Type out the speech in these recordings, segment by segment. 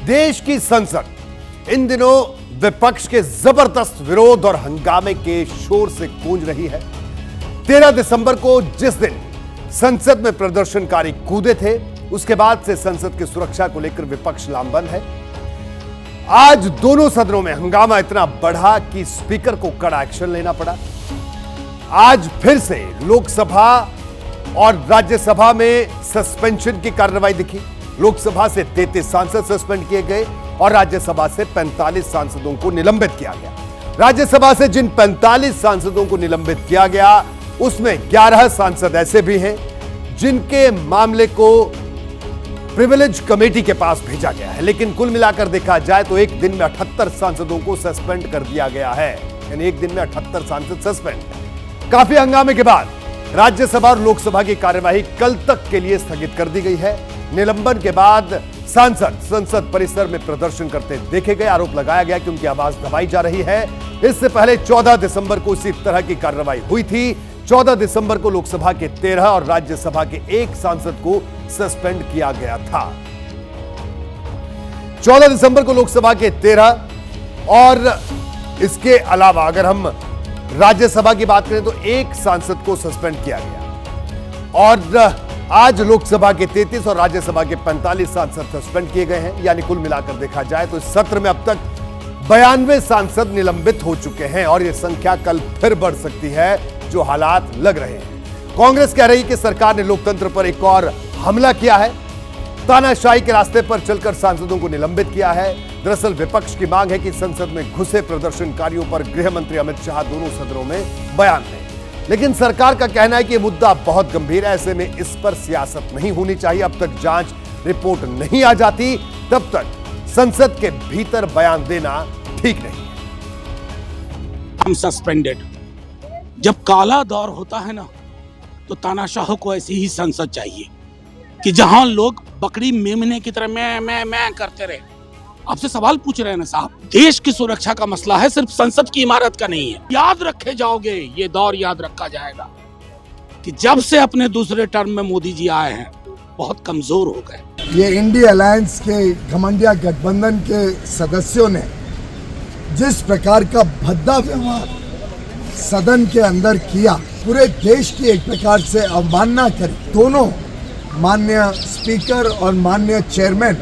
देश की संसद इन दिनों विपक्ष के जबरदस्त विरोध और हंगामे के शोर से गूंज रही है। 13 दिसंबर को जिस दिन संसद में प्रदर्शनकारी कूदे थे, उसके बाद से संसद की सुरक्षा को लेकर विपक्ष लामबंद है। आज दोनों सदनों में हंगामा इतना बढ़ा कि स्पीकर को कड़ा एक्शन लेना पड़ा। आज फिर से लोकसभा और राज्यसभा में सस्पेंशन की कार्रवाई दिखी। लोकसभा से 33 सांसद सस्पेंड किए गए और राज्यसभा से 45 सांसदों को निलंबित किया गया। राज्यसभा से जिन 45 सांसदों को निलंबित किया गया, उसमें 11 सांसद ऐसे भी हैं जिनके मामले को प्रिविलेज कमेटी के पास भेजा गया है। लेकिन कुल मिलाकर देखा जाए तो एक दिन में 78 सांसदों को सस्पेंड कर दिया गया है, यानी एक दिन में 78 सांसद सस्पेंड। काफी हंगामे के बाद राज्यसभा और लोकसभा की कार्यवाही कल तक के लिए स्थगित कर दी गई है। निलंबन के बाद सांसद संसद परिसर में प्रदर्शन करते देखे गए। आरोप लगाया गया कि उनकी आवाज दबाई जा रही है। इससे पहले 14 दिसंबर को इसी तरह की कार्रवाई हुई थी। 14 दिसंबर को लोकसभा के 13 और राज्यसभा के 1 सांसद को सस्पेंड किया गया था। 14 दिसंबर को लोकसभा के 13 और इसके अलावा अगर हम राज्यसभा की बात करें तो 1 सांसद को सस्पेंड किया गया। और आज लोकसभा के 33 और राज्यसभा के 45 सांसद सस्पेंड किए गए हैं। यानी कुल मिलाकर देखा जाए तो इस सत्र में अब तक 92 सांसद निलंबित हो चुके हैं और यह संख्या कल फिर बढ़ सकती है, जो हालात लग रहे हैं। कांग्रेस कह रही है कि सरकार ने लोकतंत्र पर एक और हमला किया है, तानाशाही के रास्ते पर चलकर सांसदों को निलंबित किया है। दरअसल विपक्ष की मांग है कि संसद में घुसे प्रदर्शनकारियों पर गृह मंत्री अमित शाह दोनों सदनों में बयान दें। लेकिन सरकार का कहना है कि यह मुद्दा बहुत गंभीर है, ऐसे में इस पर सियासत नहीं होनी चाहिए। अब तक जांच रिपोर्ट नहीं आ जाती, तब तक संसद के भीतर बयान देना ठीक नहीं। हम सस्पेंडेड। जब काला दौर होता है ना, तो तानाशाह को ऐसी ही संसद चाहिए कि जहां लोग बकरी मेमने की तरह मैं करते रहे। आपसे सवाल पूछ रहे हैं ना साहब, देश की सुरक्षा का मसला है, सिर्फ संसद की इमारत का नहीं है। याद रखे जाओगे, ये दौर याद रखा जाएगा कि जब से अपने दूसरे टर्म में मोदी जी आए हैं, बहुत कमजोर हो गए। ये इंडिया अलायंस के घमंडिया गठबंधन के सदस्यों ने जिस प्रकार का भद्दा व्यवहार सदन के अंदर किया, पूरे देश की एक प्रकार से अवमानना करी। दोनों माननीय स्पीकर और माननीय चेयरमैन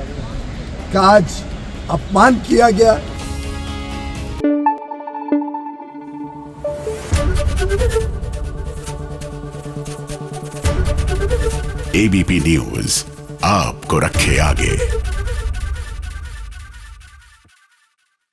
का आज अपमान किया गया। एबीपी न्यूज आपको रखे आगे।